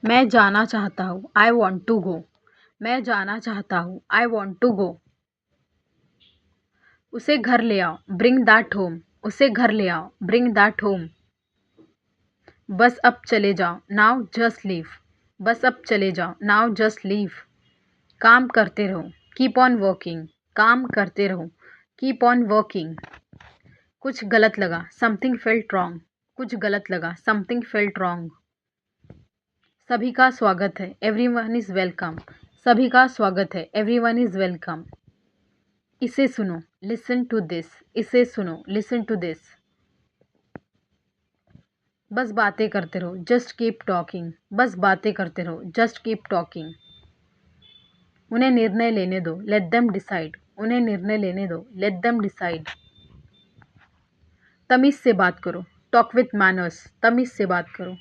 मैं जाना चाहता हूँ। I want to go. मैं जाना चाहता हूँ। I want to go. उसे घर ले आओ। Bring that home. उसे घर ले आओ। Bring that home. बस अब चले जाओ। Now just leave. बस अब चले जाओ। Now just leave. काम करते रहो। Keep on working. काम करते रहो। Keep on working. कुछ गलत लगा। Something felt wrong. कुछ गलत लगा। Something felt wrong. सभी का स्वागत है। Everyone is welcome. सभी का स्वागत है। Everyone is welcome. इसे सुनो। Listen to this. इसे सुनो। Listen to this. बस बातें करते रहो। Just keep talking. बस बातें करते रहो। Just keep talking. उन्हें निर्णय लेने दो। Let them decide. उन्हें निर्णय लेने दो। Let them decide. तमीज़ से बात करो। Talk with manners. तमीज़ से बात करो।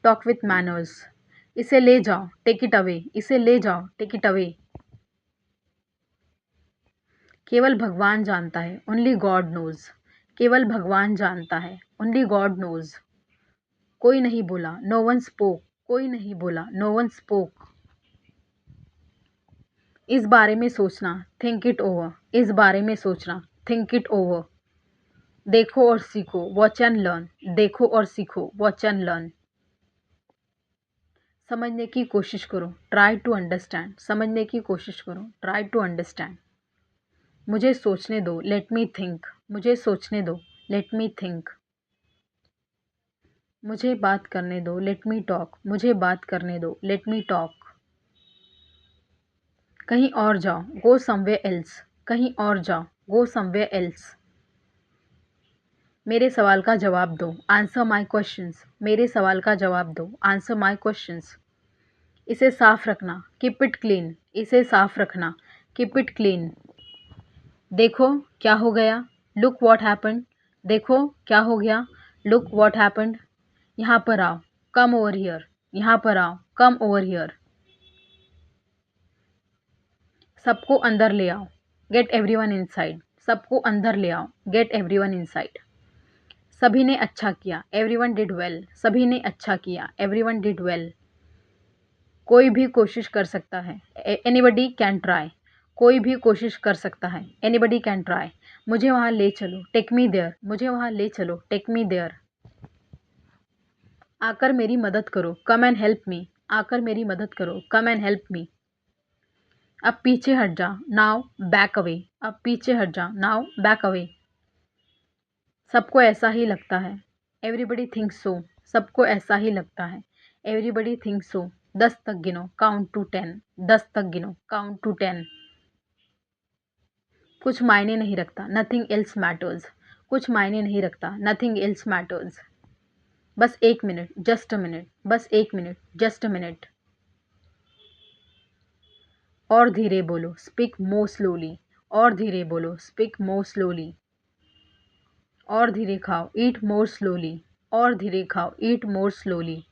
Talk with manners. इसे ले जाओ। Take it away. इसे ले जाओ। Take it away. केवल भगवान जानता है। Only God knows. केवल भगवान जानता है। Only God knows. कोई नहीं बोला। No one spoke. कोई नहीं बोला। No one spoke. इस बारे में सोचना। Think it over. इस बारे में सोचना। Think it over. देखो और सीखो। Watch and learn. देखो और सीखो। Watch and learn. समझने की कोशिश करो। Try to understand. समझने की कोशिश करो। Try to understand. मुझे सोचने दो। Let me think. मुझे सोचने दो। Let me think. मुझे बात करने दो। Let me talk. मुझे बात करने दो। Let me talk. कहीं और जाओ। Go somewhere else. कहीं और जाओ। Go somewhere else. मेरे सवाल का जवाब दो। Answer my questions. मेरे सवाल का जवाब दो। Answer my questions. इसे साफ रखना। Keep it clean. इसे साफ रखना। Keep it clean. देखो क्या हो गया। Look what happened. देखो क्या हो गया। Look what happened. यहाँ पर आओ। Come over here. यहाँ पर आओ। Come over here. सबको अंदर ले आओ। Get everyone inside. सबको अंदर ले आओ। Get everyone inside. सभी ने अच्छा किया। Everyone did well. सभी ने अच्छा किया। Everyone did well. कोई भी कोशिश कर सकता है। Anybody can try. कोई भी कोशिश कर सकता है। Anybody can try. मुझे वहाँ ले चलो। Take me there. मुझे वहाँ ले चलो। Take me there. आकर मेरी मदद करो। Come and help me. आकर मेरी मदद करो। Come and help me. अब पीछे हट जा। Now back away. अब पीछे हट जा। Now back away. सबको ऐसा ही लगता है। Everybody thinks so. सबको ऐसा ही लगता है। एवरीबडी थिंक्स सो। 10 तक गिनो। Count to 10। 10 तक गिनो। Count to 10। कुछ मायने नहीं रखता। Nothing else matters. कुछ मायने नहीं रखता। Nothing else matters. बस 1 मिनट। Just a minute. बस 1 मिनट। Just a minute. और धीरे बोलो। Speak more slowly. और धीरे बोलो। Speak more slowly. और धीरे खाओ। ईट मोर स्लोली। और धीरे खाओ। ईट मोर स्लोली।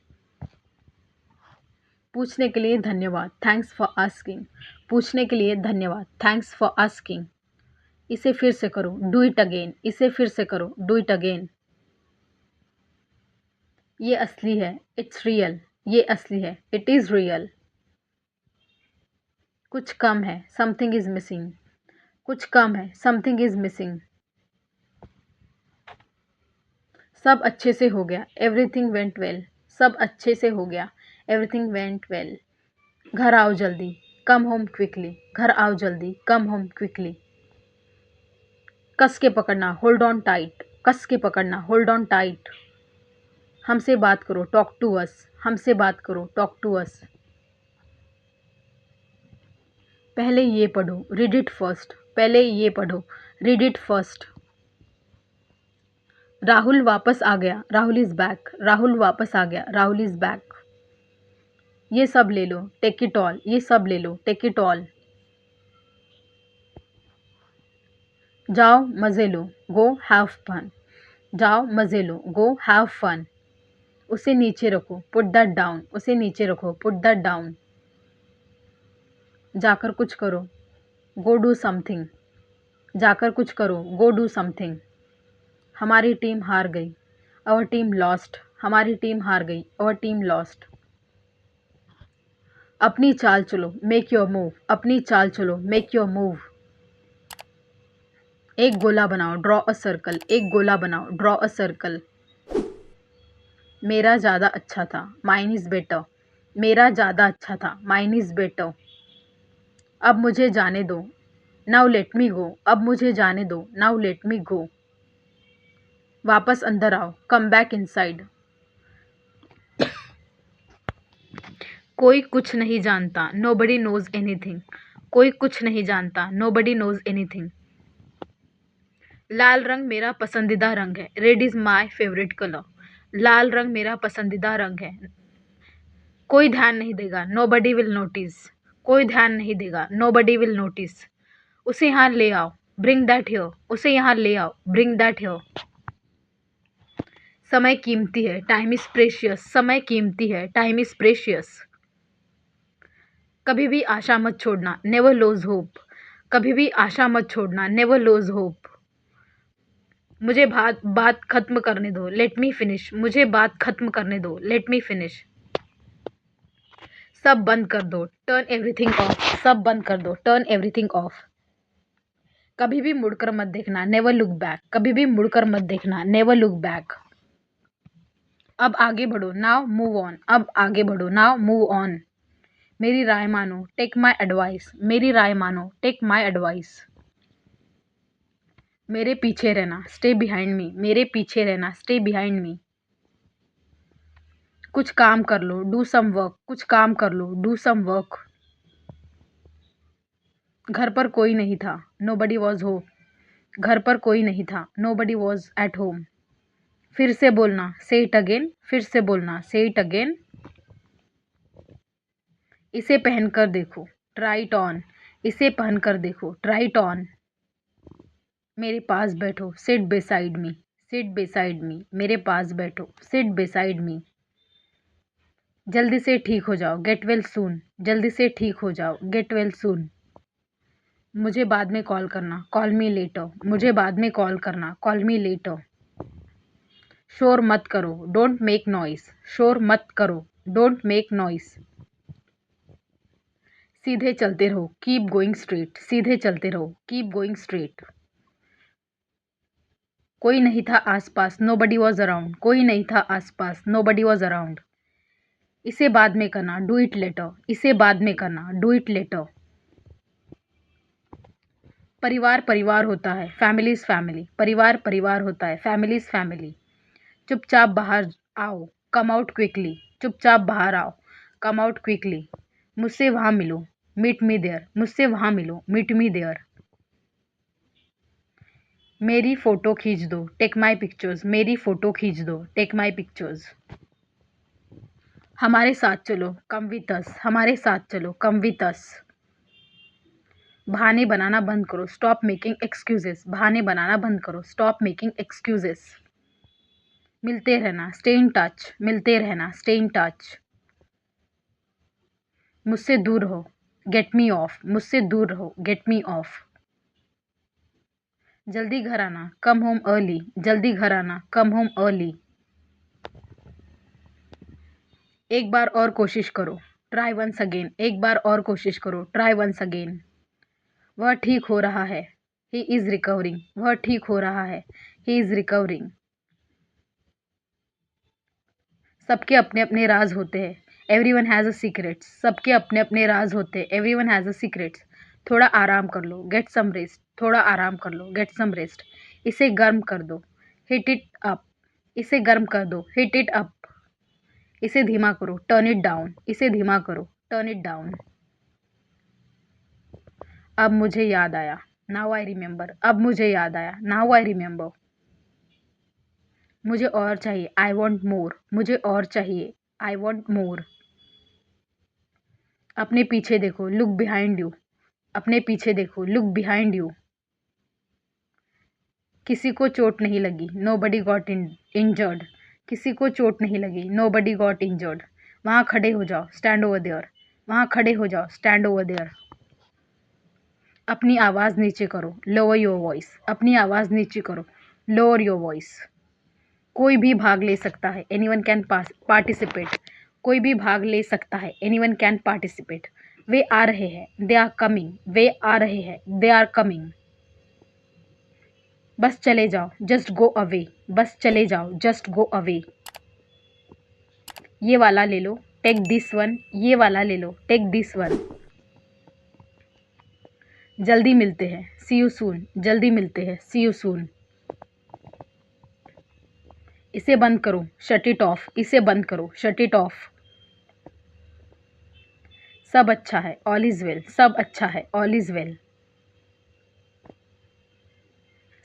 पूछने के लिए धन्यवाद। Thanks for asking. पूछने के लिए धन्यवाद। Thanks for asking. इसे फिर से करो। Do it again. इसे फिर से करो। Do it again. ये असली है। It's real. ये असली है। It is real. कुछ कम है। Something is missing. कुछ कम है। Something is missing. सब अच्छे से हो गया। Everything went well. सब अच्छे से हो गया। Everything went well. घर आओ जल्दी। Come home quickly. घर आओ जल्दी। Come home quickly. कस के पकड़ना। Hold on tight. कस के पकड़ना। Hold on tight. हमसे बात करो। Talk to us. हमसे बात करो। Talk to us. पहले ये पढ़ो। Read it first. पहले ये पढ़ो। Read it first. राहुल वापस आ गया। Rahul is back. राहुल वापस आ गया। Rahul is back. ये सब ले लो। Take it all. ये सब ले लो। Take it all. जाओ मज़े लो। Go have fun. जाओ मज़े लो। Go have fun. उसे नीचे रखो। Put that down. उसे नीचे रखो। Put that down. जाकर कुछ करो। Go do something. जाकर कुछ करो। Go do something. हमारी टीम हार गई। Our team lost. हमारी टीम हार गई। Our team lost. अपनी चाल चलो, मेक योर मूव, अपनी चाल चलो, मेक योर मूव। एक गोला बनाओ, ड्रॉ अ सर्कल, एक गोला बनाओ, ड्रॉ अ सर्कल। मेरा ज़्यादा अच्छा था, माइन इज़ बेटर, मेरा ज़्यादा अच्छा था, माइन इज़ बेटर। अब मुझे जाने दो, नाउ लेट मी गो, अब मुझे जाने दो, नाउ लेट मी गो। वापस अंदर आओ, कम बैक इनसाइड। कोई कुछ नहीं जानता, नोबडी नोज एनीथिंग, कोई कुछ नहीं जानता, नोबडी नोज एनीथिंग। लाल रंग मेरा पसंदीदा रंग है, red is my favourite colour, लाल रंग मेरा पसंदीदा रंग है। कोई ध्यान नहीं देगा, नोबडी विल नोटिस, कोई ध्यान नहीं देगा, नोबडी विल नोटिस। उसे यहाँ ले आओ, ब्रिंग दैट हियर, उसे यहाँ ले आओ, ब्रिंग दैट हियर। समय कीमती है, टाइम इज़ प्रेशियस, समय कीमती है, टाइम इज़ प्रेशियस। कभी भी आशा मत छोड़ना, नेवर लूज होप, कभी भी आशा मत छोड़ना, नेवर लूज होप। मुझे बात खत्म करने दो, लेट मी फिनिश, मुझे बात खत्म करने दो, लेट मी फिनिश। सब बंद कर दो, टर्न एवरीथिंग ऑफ, सब बंद कर दो, टर्न एवरीथिंग ऑफ। कभी भी मुड़कर मत देखना, नेवर लुक बैक, कभी भी मुड़कर मत देखना, नेवर लुक बैक। अब आगे बढ़ो, नाउ मूव ऑन, अब आगे बढ़ो, नाउ मूव ऑन। मेरी राय मानो, टेक माई एडवाइस, मेरी राय मानो, टेक माई एडवाइस। मेरे पीछे रहना, स्टे बिहाइंड मी, मेरे पीछे रहना, स्टे बिहाइंड मी। कुछ काम कर लो, डू सम वर्क, कुछ काम कर लो, डू सम वर्क। घर पर कोई नहीं था, नो बडी वॉज होम, घर पर कोई नहीं था, nobody was at home. फिर से बोलना, से इट अगेन, फिर से बोलना, से इट अगेन। इसे पहनकर देखो, ट्राई इट ऑन, इसे पहनकर देखो, ट्राई इट ऑन। मेरे पास बैठो, seat beside me, seat beside me, मेरे पास बैठो, सिट बिसाइड मी। जल्दी से ठीक हो जाओ, गेट वेल सून, जल्दी से ठीक हो जाओ, गेट वेल सून। मुझे बाद में कॉल करना, कॉल मी लेटर, मुझे बाद में कॉल करना, कॉल मी लेटर। शोर मत करो, डोंट मेक नॉइस, शोर मत करो, डोंट मेक नॉइस। सीधे चलते रहो, कीप गोइंग स्ट्रेट, सीधे चलते रहो, कीप गोइंग स्ट्रेट। कोई नहीं था आसपास, नोबडी वॉज अराउंड, कोई नहीं था आसपास, नोबडी वॉज अराउंड। इसे बाद में करना, डू इट लेटर, इसे बाद में करना, डू इट लेटर। परिवार परिवार होता है, फैमिली इज फैमिली, परिवार परिवार होता है, फैमिली इज फैमिली। चुपचाप बाहर आओ, कम आउट क्विकली, चुपचाप बाहर आओ, कम आउट क्विकली। मुझसे वहाँ मिलो, मीट मी देयर, मुझसे वहाँ मिलो, मीट मी देयर। मेरी फ़ोटो खींच दो, टेक माई पिक्चर्स, मेरी फ़ोटो खींच दो, टेक माई पिक्चर्स। हमारे साथ चलो, कम विथ अस, हमारे साथ चलो, कम विथ अस। बहाने बनाना बंद करो, स्टॉप मेकिंग एक्सक्यूजेस, बहाने बनाना बंद करो, स्टॉप मेकिंग एक्सक्यूजेस। मिलते रहना, स्टे इन टच, मिलते रहना, स्टे इन टच। मुझसे दूर रहो, गेट मी ऑफ, मुझसे दूर रहो, गेट मी ऑफ। जल्दी घर आना, कम होम अर्ली, जल्दी घर आना, कम होम अर्ली। एक बार और कोशिश करो, ट्राई वंस अगेन, एक बार और कोशिश करो, ट्राई वंस अगेन। वह ठीक हो रहा है, ही इज़ रिकवरिंग, वह ठीक हो रहा है, ही इज़ रिकवरिंग। सबके अपने अपने राज होते हैं, एवरीवन हैज़ अ सीक्रेट्स, सबके अपने अपने राज होते हैं, एवरीवन हैज़ अ सीक्रेट्स। थोड़ा आराम कर लो, गेट सम रेस्ट, थोड़ा आराम कर लो, गेट सम रेस्ट। इसे गर्म कर दो, हिट इट अप, इसे गर्म कर दो, हिट इट अप। इसे धीमा करो, टर्न इट डाउन, इसे धीमा करो, टर्न इट डाउन। अब मुझे याद आया, नाउ आई रिमेंबर, अब मुझे याद आया, नाउ आई रिमेंबर। मुझे और चाहिए, आई वॉन्ट मोर, मुझे और चाहिए, आई वॉन्ट मोर। अपने पीछे देखो, लुक बिहाइंड यू, अपने पीछे देखो, लुक बिहाइंड यू। किसी को चोट नहीं लगी, नो बडी गॉट इंजर्ड, किसी को चोट नहीं लगी, नो बडी गॉट इंजर्ड। वहाँ खड़े हो जाओ, स्टैंड ओवर देयर, वहाँ खड़े हो जाओ, स्टैंड ओवर देयर। अपनी आवाज़ नीचे करो, लोअर योर वॉइस, अपनी आवाज़ नीचे करो, लोअर योर वॉइस। कोई भी भाग ले सकता है, एनीवन कैन पार्टिसिपेट, कोई भी भाग ले सकता है, एनीवन कैन पार्टिसिपेट। वे आ रहे हैं, दे आर कमिंग, वे आ रहे हैं, दे आर कमिंग। बस चले जाओ, जस्ट गो अवे, बस चले जाओ, जस्ट गो अवे। ये वाला ले लो, टेक दिस वन, ये वाला ले लो, टेक दिस वन। जल्दी मिलते हैं, सी यू सून, जल्दी मिलते हैं, सी यू सून। इसे बंद करो, शट इट ऑफ, इसे बंद करो, शट इट ऑफ। सब अच्छा है, ऑल इज वेल, सब अच्छा है, ऑल इज वेल।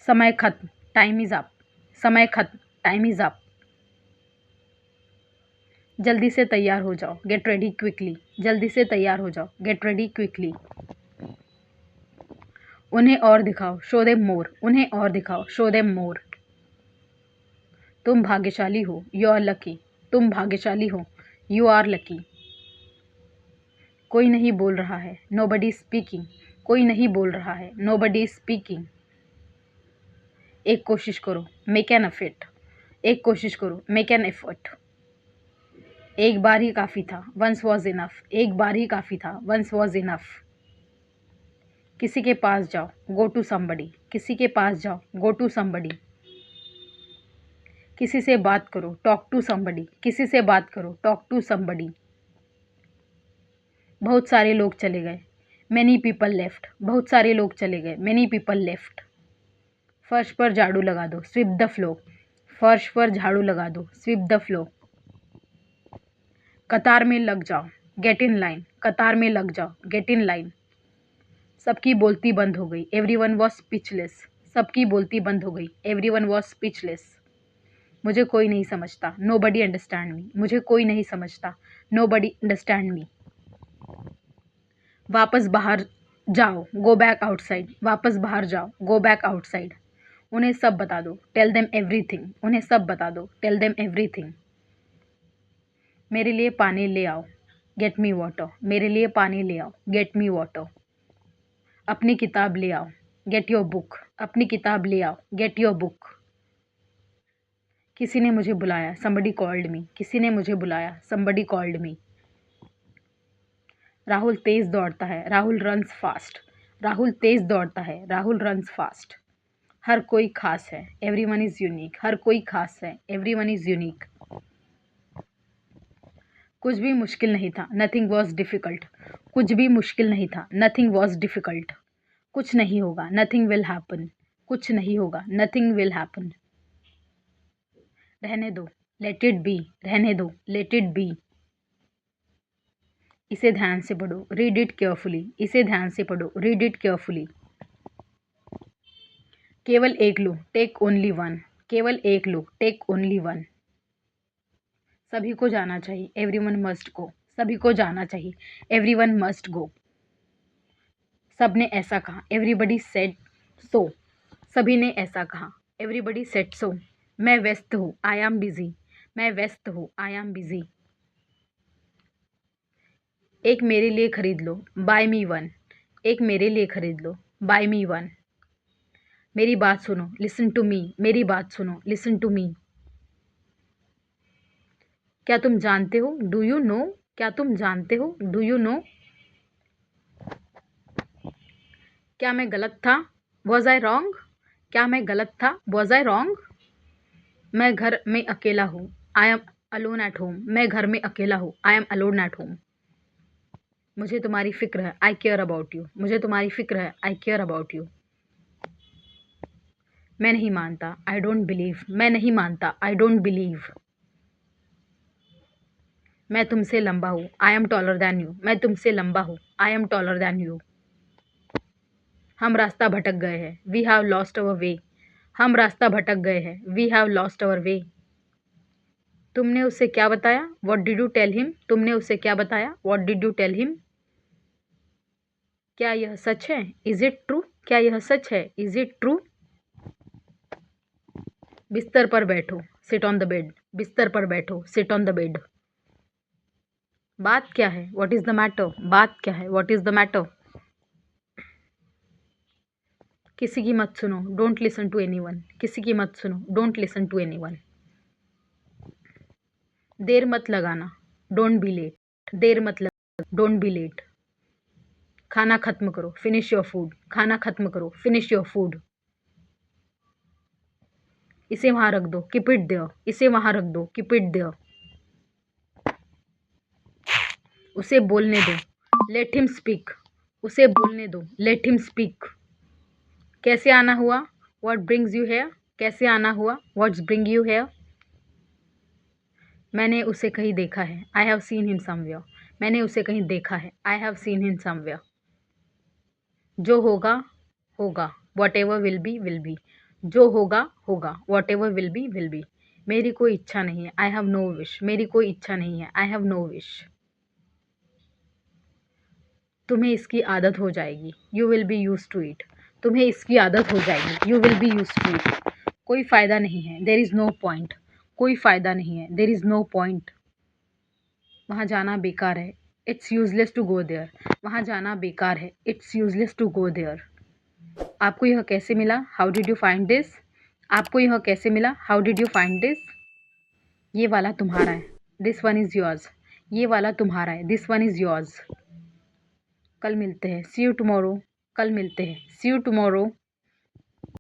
समय खत्म, टाइम इज अप, समय खत्म, टाइम इज अप। जल्दी से तैयार हो जाओ, गेट रेडी क्विकली, जल्दी से तैयार हो जाओ, गेट रेडी क्विकली। उन्हें और दिखाओ, शो देम मोर, उन्हें और दिखाओ, शो देम मोर। तुम भाग्यशाली हो, यू आर लकी, तुम भाग्यशाली हो, यू आर लकी। कोई नहीं बोल रहा है, नोबडी स्पीकिंग, कोई नहीं बोल रहा है, नोबडी स्पीकिंग। एक कोशिश करो, मेक एन एफर्ट, एक कोशिश करो, मेक एन एफर्ट। एक बार ही काफ़ी था, वंस वॉज इनफ, एक बार ही काफ़ी था, वंस वॉज इनफ। किसी के पास जाओ, गो टू समबडी, किसी के पास जाओ, गो टू समबडी। किसी से बात करो, टॉक टू समबडी, किसी से बात करो, टॉक टू समबडी। बहुत सारे लोग चले गए, मैनी पीपल लेफ्ट, बहुत सारे लोग चले गए, मैनी पीपल लेफ्ट। फर्श पर झाड़ू लगा दो, स्वीप द फ्लो, फर्श पर झाड़ू लगा दो, स्वीप द फ्लो। कतार में लग जाओ, गेट इन लाइन, कतार में लग जाओ, गेट इन लाइन। सबकी बोलती बंद हो गई, एवरीवन वॉज स्पीचलेस, सबकी बोलती बंद हो गई, एवरीवन वॉज स्पीचलेस। मुझे कोई नहीं समझता, नोबडी अंडरस्टैंड मी, मुझे कोई नहीं समझता, नोबडी अंडरस्टैंड मी। वापस बाहर जाओ, गो बैक आउटसाइड, वापस बाहर जाओ, गो बैक आउटसाइड। उन्हें सब बता दो, टेल देम एवरीथिंग, उन्हें सब बता दो, टेल देम एवरीथिंग। मेरे लिए पानी ले आओ, गेट मी वाटर, मेरे लिए पानी ले आओ, गेट मी वाटर। अपनी किताब ले आओ, गेट योर बुक, अपनी किताब ले आओ, गेट योर बुक। किसी ने मुझे बुलाया, somebody कॉल्ड मी, किसी ने मुझे बुलाया, somebody कॉल्ड मी। राहुल तेज दौड़ता है, राहुल रन्स फास्ट, राहुल तेज दौड़ता है, राहुल रन्स फास्ट। हर कोई खास है, एवरीवन इज यूनिक, हर कोई खास है, एवरीवन इज यूनिक। कुछ भी मुश्किल नहीं था, नथिंग वॉज डिफ़िकल्ट, कुछ भी मुश्किल नहीं था, नथिंग वॉज डिफ़िकल्ट। कुछ नहीं होगा, नथिंग विल हैपन, कुछ नहीं होगा, नथिंग विल हैपन। रहने दो, लेट इट बी, रहने दो, लेट इट बी। इसे ध्यान से पढ़ो, रीड इट केयरफुली, इसे ध्यान से पढ़ो, रीड इट केयरफुली। केवल एक लो, टेक ओनली वन, केवल एक लो, टेक ओनली वन। सभी को जाना चाहिए, एवरीवन मस्ट गो, सभी को जाना चाहिए, एवरीवन मस्ट गो। सबने ऐसा कहा, एवरीबडी सेड सो, सभी ने ऐसा कहा, एवरीबडी सेड सो। मैं व्यस्त हूँ, आई एम बिजी, मैं व्यस्त हूँ, आई एम बिजी। एक मेरे लिए खरीद लो, बाय मी वन, एक मेरे लिए खरीद लो, बाय मी वन। मेरी बात सुनो, लिसन टू मी, मेरी बात सुनो, लिसन टू मी। क्या तुम जानते हो, डू यू नो, क्या तुम जानते हो, डू यू नो। क्या मैं गलत था, वॉज आई रॉन्ग, क्या मैं गलत था, वॉज आई रॉन्ग। मैं घर में अकेला हूँ, I am alone at home, मैं घर में अकेला हूँ, I am alone at home. मुझे तुम्हारी फिक्र है, आई केयर अबाउट यू, मुझे तुम्हारी फिक्र है, आई केयर अबाउट यू। मैं नहीं मानता, आई डोंट बिलीव, मैं नहीं मानता, आई डोंट बिलीव। मैं तुमसे लंबा हूँ, I am taller than you, मैं तुमसे लंबा हूँ, I am taller than you. हम रास्ता भटक गए हैं, we have lost our way, हम रास्ता भटक गए हैं, we have lost our way. तुमने उसे क्या बताया, what did you tell him, तुमने उसे क्या बताया, what did you tell him. क्या यह सच है, इज इट ट्रू, क्या यह सच है, इज इट ट्रू। बिस्तर पर बैठो, सिट ऑन द बेड, बिस्तर पर बैठो, सिट ऑन द बेड। बात क्या है, व्हाट इज द मैटर, बात क्या है, व्हाट इज द मैटर। किसी की मत सुनो, डोंट लिसन टू एनीवन, किसी की मत सुनो, डोंट लिसन टू एनीवन। देर मत लगाना, डोंट बी लेट, देर मतलब डोंट बी लेट। खाना खत्म करो, फिनिश योर फूड, खाना खत्म करो, फिनिश योर फूड। इसे वहां रख दो, कीप इट देयर, इसे वहां रख दो, कीप इट देयर। उसे बोलने दो, लेट हिम स्पीक, उसे बोलने दो, लेट हिम स्पीक। कैसे आना हुआ, व्हाट ब्रिंग्स यू हेयर, कैसे आना हुआ, व्हाट्स ब्रिंग यू हेयर। मैंने उसे कहीं देखा है, I have seen him somewhere, मैंने उसे कहीं देखा है, I have seen him somewhere. जो होगा होगा, what ever will be will be, जो होगा होगा, what ever will be will be. मेरी कोई इच्छा नहीं है, आई हैव नो विश, मेरी कोई इच्छा नहीं है, आई हैव नो विश। तुम्हें इसकी आदत हो जाएगी, you will be use to it, तुम्हें इसकी आदत हो जाएगी, you will be use to it. कोई फ़ायदा नहीं है, देर इज़ नो पॉइंट, कोई फ़ायदा नहीं है, देर इज़ नो पॉइंट। वहाँ जाना बेकार है, it's useless to go there, वहाँ जाना बेकार है, it's useless to go there. आपको यह कैसे मिला, how did you find this, आपको यह कैसे मिला, how did you find this. ये वाला तुम्हारा है, दिस वन इज़ योर्स, ये वाला तुम्हारा है, दिस वन इज़ योर्स। कल मिलते हैं, सी यू टुमारो, कल मिलते हैं, सी यू टुमारो।